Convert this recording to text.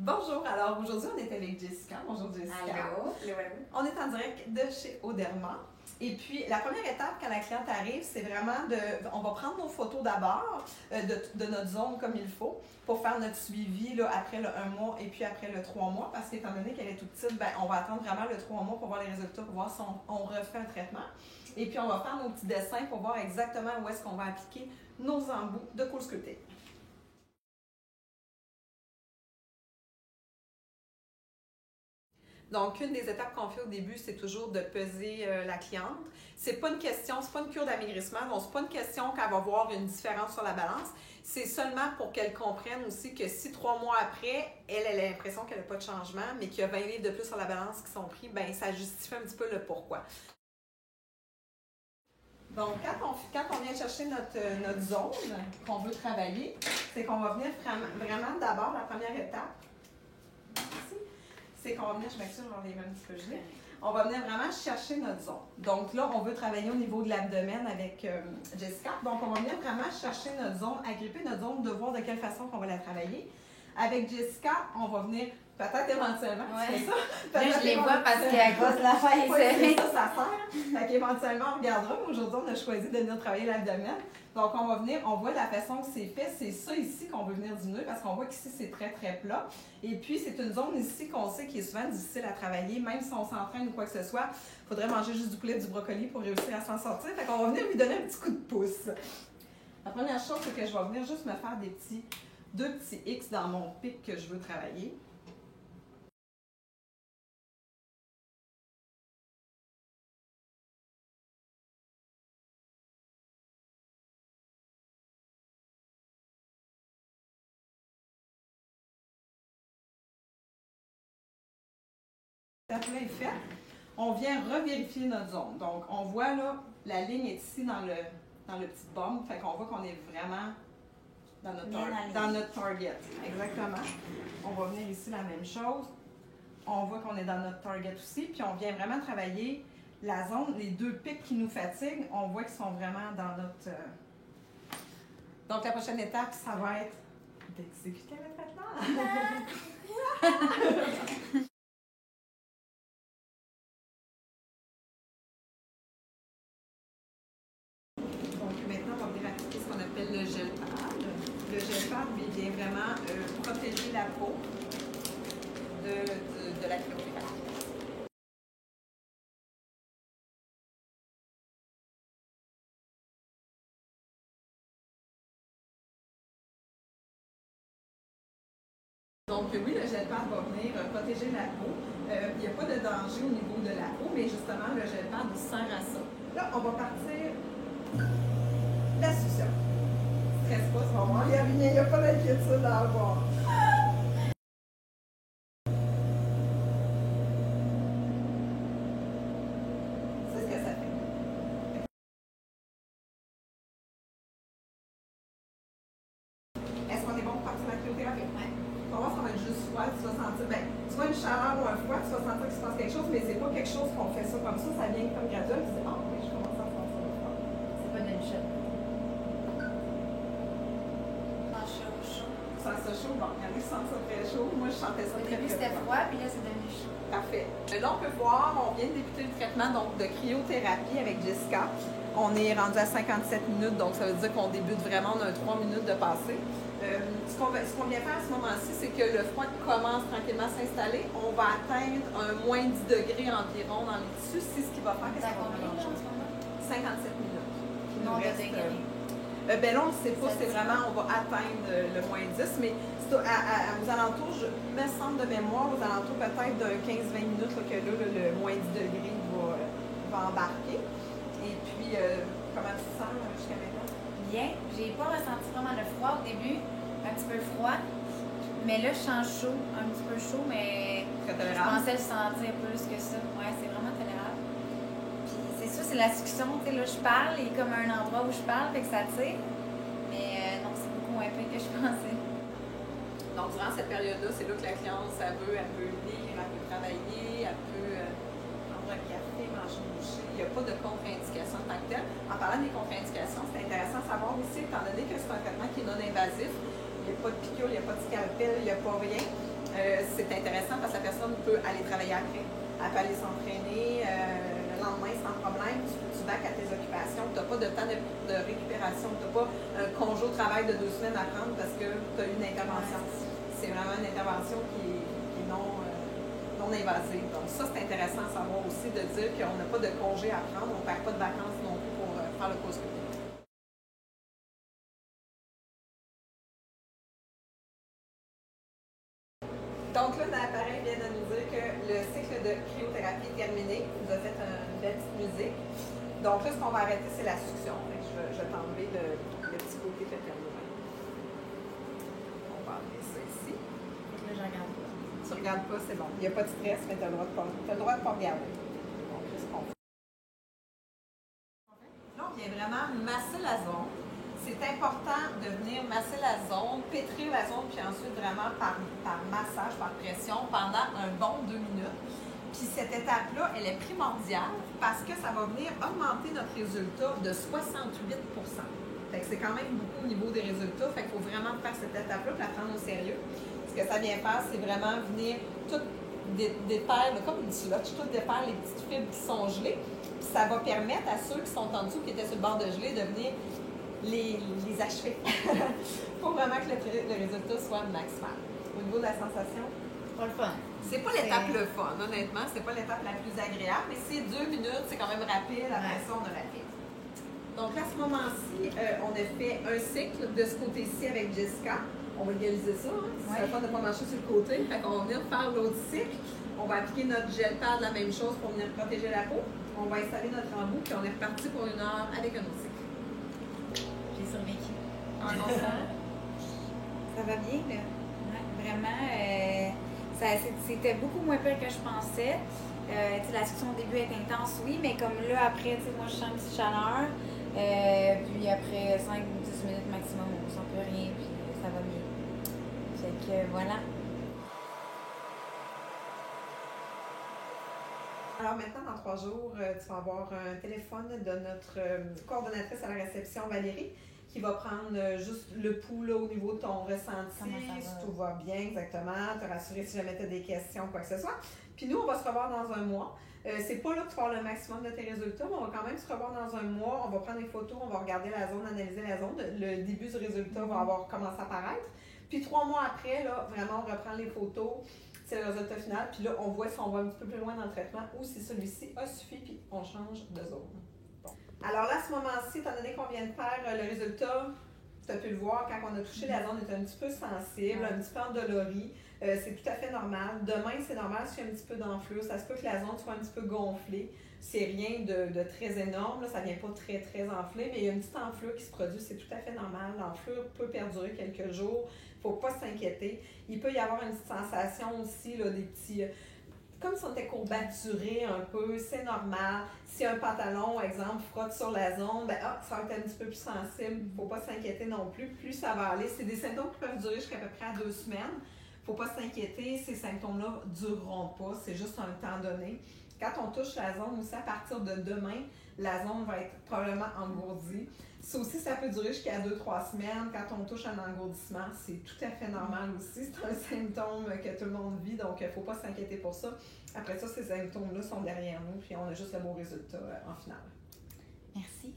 Bonjour, alors aujourd'hui on est avec Jessica. Bonjour Jessica. Allô. On est en direct de chez Oderma. Et puis la première étape quand la cliente arrive, c'est vraiment on va prendre nos photos d'abord de notre zone comme il faut pour faire notre suivi là, après le 1 mois et puis après le 3 mois parce qu'étant donné qu'elle est toute petite, on va attendre vraiment le 3 mois pour voir les résultats, pour voir si on refait un traitement. Et puis on va faire nos petits dessins pour voir exactement où est-ce qu'on va appliquer nos embouts de CoolSculpting. Donc, une des étapes qu'on fait au début, c'est toujours de peser la cliente. C'est pas une question, c'est pas une cure d'amaigrissement, donc c'est pas une question qu'elle va voir une différence sur la balance. C'est seulement pour qu'elle comprenne aussi que si 3 mois après, elle a l'impression qu'elle n'a pas de changement, mais qu'il y a 20 livres de plus sur la balance qui sont pris, bien, ça justifie un petit peu le pourquoi. Donc, quand on vient chercher notre zone qu'on veut travailler, c'est qu'on va venir vraiment d'abord, la première étape, c'est qu'on va venir, je m'excuse, je vais enlever un petit peu gelé. On va venir vraiment chercher notre zone. Donc là, on veut travailler au niveau de l'abdomen avec Jessica. Donc, on va venir vraiment chercher notre zone, agripper notre zone, de voir de quelle façon on va la travailler. Avec Jessica, on va venir peut-être éventuellement, ouais. C'est ça? Là, je les vois parce qu'à cause de la fête, c'est ça sert. Fait qu'éventuellement, on regardera. Aujourd'hui, on a choisi de venir travailler l'abdomen. Donc, on va venir, on voit la façon que c'est fait. C'est ça ici qu'on veut venir diminuer parce qu'on voit qu'ici, c'est très, très plat. Et puis, c'est une zone ici qu'on sait qui est souvent difficile à travailler. Même si on s'entraîne ou quoi que ce soit, il faudrait manger juste du poulet et du brocoli pour réussir à s'en sortir. Fait qu'on va venir lui donner un petit coup de pouce. La première chose, c'est que je vais venir juste me faire deux petits X dans mon pic que je veux travailler. Là est fait. On vient revérifier notre zone. Donc, on voit là, la ligne est ici dans le petit bump. Fait qu'on voit qu'on est vraiment dans notre target. Exactement. On va venir ici la même chose. On voit qu'on est dans notre target aussi. Puis on vient vraiment travailler la zone, les deux pics qui nous fatiguent. On voit qu'ils sont vraiment dans notre... Donc, la prochaine étape, ça va être d'exécuter le traitement. Le gel pad. Le gel pad vient vraiment protéger la peau de la cryothérapie. Donc oui, le gel pad va venir protéger la peau. Il n'y a pas de danger au niveau de la peau, mais justement, le gel pad sert à ça. Là, on va partir la succion. Stresse pas, c'est vraiment, il n'y a pas d'inquiétude à avoir. C'est ce que ça fait. Est-ce qu'on est bon pour partir de la cryothérapie? Oui. Tu vas voir, ça va être juste froid, tu vas sentir, tu vois une chaleur ou un froid, tu vas sentir qu'il se passe quelque chose, mais c'est pas quelque chose qu'on fait ça comme ça vient comme graduel, tu dis, oui, je commence à sentir le froid. C'est pas d'une chute. Ça se chaud, bon, il y en a qui sentent ça très chaud. Moi, je sentais ça très, très froid. Au début, c'était froid, puis là, c'est devenu chaud. Parfait. Là, on peut voir, on vient de débuter le traitement donc, de cryothérapie avec Jessica. On est rendu à 57 minutes, donc ça veut dire qu'on débute vraiment, on a 3 minutes de passé. Ce qu'on vient faire à ce moment-ci, c'est que le froid commence tranquillement à s'installer. On va atteindre un moins 10 degrés environ dans les tissus. C'est ce qui va faire. Qu'est-ce qu'on va faire en ce moment? 57 minutes. Non, de degrés. Là, on ne sait pas, c'est vraiment, on va atteindre le moins 10, mais aux alentours, je me semble de mémoire, aux alentours peut-être de 15-20 minutes, là, que là, le moins 10 degrés va embarquer. Et puis, comment tu te sens jusqu'à maintenant? Bien, j'ai pas ressenti vraiment le froid au début, un petit peu froid, mais là, je sens chaud, un petit peu chaud, mais je pensais le sentir plus que ça. Ouais, c'est vraiment tolérable. C'est sûr, c'est la discussion, tu sais, là, je parle, il y a comme un endroit où je parle, fait que ça tire. Mais non, c'est beaucoup moins pire que je pensais. Donc, durant cette période-là, c'est là que la cliente, elle peut lire, elle peut travailler, elle peut prendre un café, manger une bouchée. Il n'y a pas de contre-indication en tant que telle. En parlant des contre-indications, c'est intéressant de savoir aussi, étant donné que c'est un traitement qui est non invasif, il n'y a pas de piqûre, il n'y a pas de scalpel, il n'y a pas rien. c'est intéressant parce que la personne peut aller travailler après, elle peut aller s'entraîner le lendemain sans problème, tu bacs à tes occupations, tu n'as pas de temps de récupération, tu n'as pas un congé au travail de 2 semaines à prendre parce que tu as eu une intervention. C'est vraiment une intervention qui est non invasive. Donc ça, c'est intéressant à savoir aussi de dire qu'on n'a pas de congé à prendre, on ne perd pas de vacances non plus pour faire le cause publique. Donc là, l'appareil vient de nous dire que le cycle de cryothérapie est terminé. Il nous a fait une belle petite musique. Donc là, ce qu'on va arrêter, c'est la succion. Je vais t'enlever le petit côté que tu as. On va enlever ça ici. Là, je regarde pas. Tu regardes pas, c'est bon. Il n'y a pas de stress, mais tu as le droit de pas regarder. Donc, qu'est-ce qu'on fait? Là, on vient vraiment masser la zone. C'est important de venir masser la zone, pétrir la zone, puis ensuite vraiment par massage, par pression, pendant un bon 2 minutes. Puis cette étape-là, elle est primordiale parce que ça va venir augmenter notre résultat de 68 %. Fait que c'est quand même beaucoup au niveau des résultats. Fait qu'il faut vraiment faire cette étape-là et la prendre au sérieux. Ce que ça vient faire, c'est vraiment venir tout défaire, comme une slotch, tout défaire les petites fibres qui sont gelées. Puis ça va permettre à ceux qui sont en dessous, qui étaient sur le bord de gelée, de venir les achever. Il faut vraiment que le résultat soit maximal. Au niveau de la sensation, C'est pas le fun. c'est pas l'étape le fun, honnêtement. C'est pas l'étape la plus agréable, mais c'est 2 minutes, c'est quand même rapide. Après ça, on a la fête. Donc à ce moment-ci, on a fait un cycle de ce côté-ci avec Jessica. On va égaliser ça, hein? C'est le fun de ne pas marcher sur le côté. Fait qu'on va venir faire l'autre cycle. On va appliquer notre gel pad, la même chose pour venir protéger la peau. On va installer notre embout, puis on est reparti pour 1 heure avec un autre cycle. J'ai survécu. Ça va bien, là? Ouais, vraiment, c'était beaucoup moins pire que je pensais. La discussion au début est intense, oui, mais comme là, après, moi, je sens une petite chaleur. Puis après 5 ou 10 minutes maximum, on ne sent plus rien, puis ça va bien. Fait que voilà. Alors maintenant, dans 3 jours, tu vas avoir un téléphone de notre coordonnatrice à la réception, Valérie, qui va prendre juste le pouls là, au niveau de ton ressenti, si tout va bien, exactement, te rassurer si jamais tu as des questions, quoi que ce soit. Puis nous, on va se revoir dans 1 mois. C'est pas là que tu vas avoir le maximum de tes résultats, mais on va quand même se revoir dans 1 mois. On va prendre des photos, on va regarder la zone, analyser la zone. Le début du résultat va avoir commencé à apparaître. Puis 3 mois après, là, vraiment, on reprend les photos. C'est le résultat final. Puis là, on voit si on va un petit peu plus loin dans le traitement ou si celui-ci a suffi, puis on change de zone. Bon. Alors là, à ce moment-ci, étant donné qu'on vient de faire le résultat, tu as pu le voir, quand on a touché la zone, elle est un petit peu sensible, un petit peu endolorie. C'est tout à fait normal. Demain, c'est normal s'il y a un petit peu d'enflure. Ça se peut que la zone soit un petit peu gonflée. C'est rien de très énorme. Là, ça ne vient pas très, très enflé, mais il y a une petite enflure qui se produit. C'est tout à fait normal. L'enflure peut perdurer quelques jours. Il ne faut pas s'inquiéter. Il peut y avoir une petite sensation aussi, là, des petits... comme si on était courbaturé un peu, c'est normal. Si un pantalon, exemple, frotte sur la zone, ça va être un petit peu plus sensible. Il ne faut pas s'inquiéter non plus. Plus ça va aller. C'est des symptômes qui peuvent durer jusqu'à peu près à 2 semaines. Il ne faut pas s'inquiéter, ces symptômes-là ne dureront pas, c'est juste un temps donné. Quand on touche la zone aussi, à partir de demain, la zone va être probablement engourdie. Ça aussi, ça peut durer jusqu'à 2-3 semaines. Quand on touche un engourdissement, c'est tout à fait normal aussi. C'est un symptôme que tout le monde vit, donc il ne faut pas s'inquiéter pour ça. Après ça, ces symptômes-là sont derrière nous, puis on a juste le beau résultat en finale. Merci.